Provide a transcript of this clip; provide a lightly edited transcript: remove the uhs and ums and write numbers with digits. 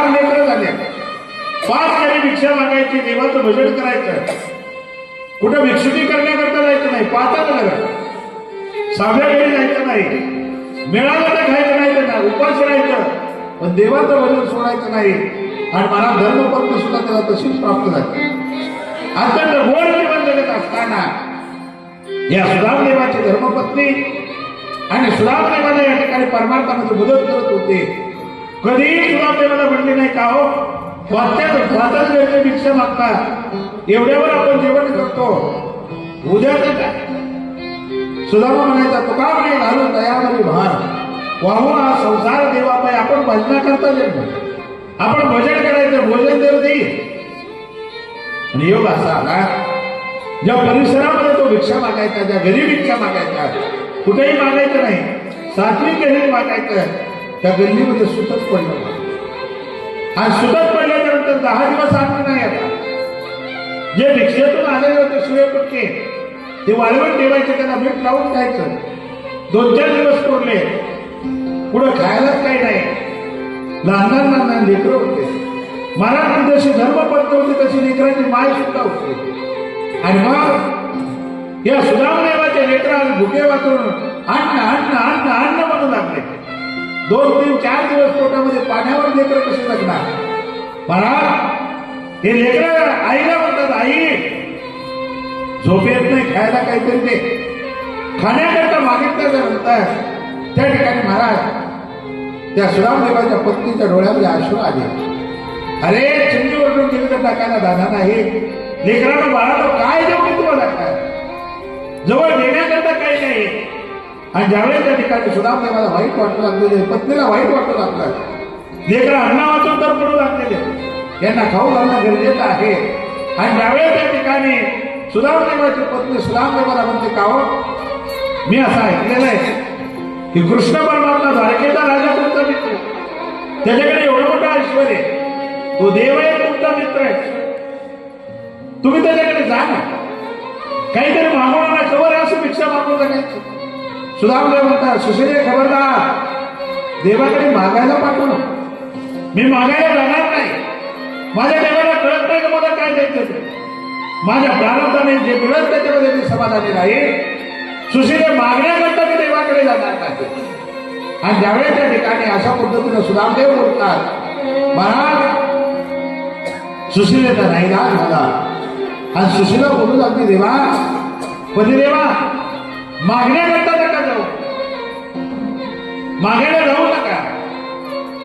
4 लेकरं झाले, 5 जणी भिक्षा मागायची, देवाचं भजन करायचं, कुठं भिक्षुकी करण्याकरता जायचं नाही, 5च नगर, 6व्या वेळी जायचं नाही, मिळालं तर खायचं नाही, त्यांना उपास राहायचं, पण देवाचं भजन सोडायचं नाही. आणि मला धर्मपत्नी सुद्धा त्याला तशीच प्राप्त झाली. अत्यंत गोड जीवन जगत असताना या सुदामदेवाची धर्मपत्नी आणि सुदामदेवाला या ठिकाणी परमार्थामध्ये मदत करत होते. कधीही सुदामदेवाला म्हणले नाही का हो स्वतःच घरचे भिक्षा मागतात, एवढ्यावर आपण जेवण करतो, उद्याच काय. सुदामा म्हणायचा तुका म्हणे घालून दयावरी भार, वाहून हा संसार देवापाय, आपण भजना करता जन्म, आपण भजन करायचं, भोजन देव देईल. आणि योग असा आला ज्या परिसरामध्ये तो भिक्षा मागायचा, ज्या घरी भिक्षा मागायचा, कुठेही मागायचं नाही, सात्विक घरी मागायचं, त्या गल्लीमध्ये सुतक पडलं. आणि सुतक पडल्यानंतर 10 दिवस अन्न नाही. आता जे भिक्षेतून आलेले होते शिळे पटके ते वाळवण ठेवायचे, त्यांना मीठ लावून खायचं. 2-4 दिवस पुरले, पुढे खायलाच काही नाही. लहान लेकरं होते. महाराज जशी धर्मपत्नी होती तशी लेकरांची माय सुद्धा होती. आणि मग या सुदामदेवाच्या लेकराला भुके वाचून अन्न अन्न अन्न अन्न म्हणू लागले. 2-3-4 दिवस पोटामध्ये पाण्यावर लेकरं कसे जगणार. महाराज हे लेकरं आईला म्हणतात, आई झोप येत नाही, खायला काहीतरी दे. खाण्याकरता मागितल्यानंतर त्या ठिकाणी महाराज त्या सुदामदेवाच्या पत्नीच्या डोळ्यामध्ये अश्रू आले. अरे चिंडी ओढून गेली तर टाकायला दादा नाही, लेकरांना बाळाला काय देऊ मी तुम्हाला, काय जवळ देण्याकरता काही नाही. आणि ज्यावेळेस त्या ठिकाणी सुदामदेवाला वाईट वाटू लागलेले, पत्नीला वाईट वाटू लागलं, लेकरं अन्ना वाचून तर पडू लागलेले, यांना खाऊ घालणं गरजेचं आहे. आणि ज्यावेळेस त्या ठिकाणी सुदामदेवाची पत्नी सुदामदेवाला म्हणते, का हो मी असं ऐकलेलं आहे की कृष्ण परमात्मा द्वारकेचा राजा तुमचा मित्र, त्याच्याकडे एवढं मोठं ऐश्वर आहे, तो देव आहे तुमचा मित्र आहे, तुम्ही त्याच्याकडे जा ना, काहीतरी मागवणार ना, खबर असं भिक्षा मागून टाकायचं. सुदामदेव म्हणतात, सुशिले खबरदार, देवाकडे मागायला पाठवू ना, मी मागायला जाणार नाही. माझ्या देवाला कळत नाही का मला काय द्यायचं, माझ्या प्रारब्धाने जे मिळत त्याच्यामध्ये मी समाधानी राहील. सुशिले मागण्याकरता मी देवाकडे जाणार नाही. आणि ज्यावेळेस त्या ठिकाणी अशा पद्धतीने सुदामदेव बोलतात, महाराज सुशिलेचा नाईलाज झाला. आणि सुशिला बोलू लागली, देवा पतिदेवा मागण्याकरता नका जाऊ, मागायला जाऊ नका,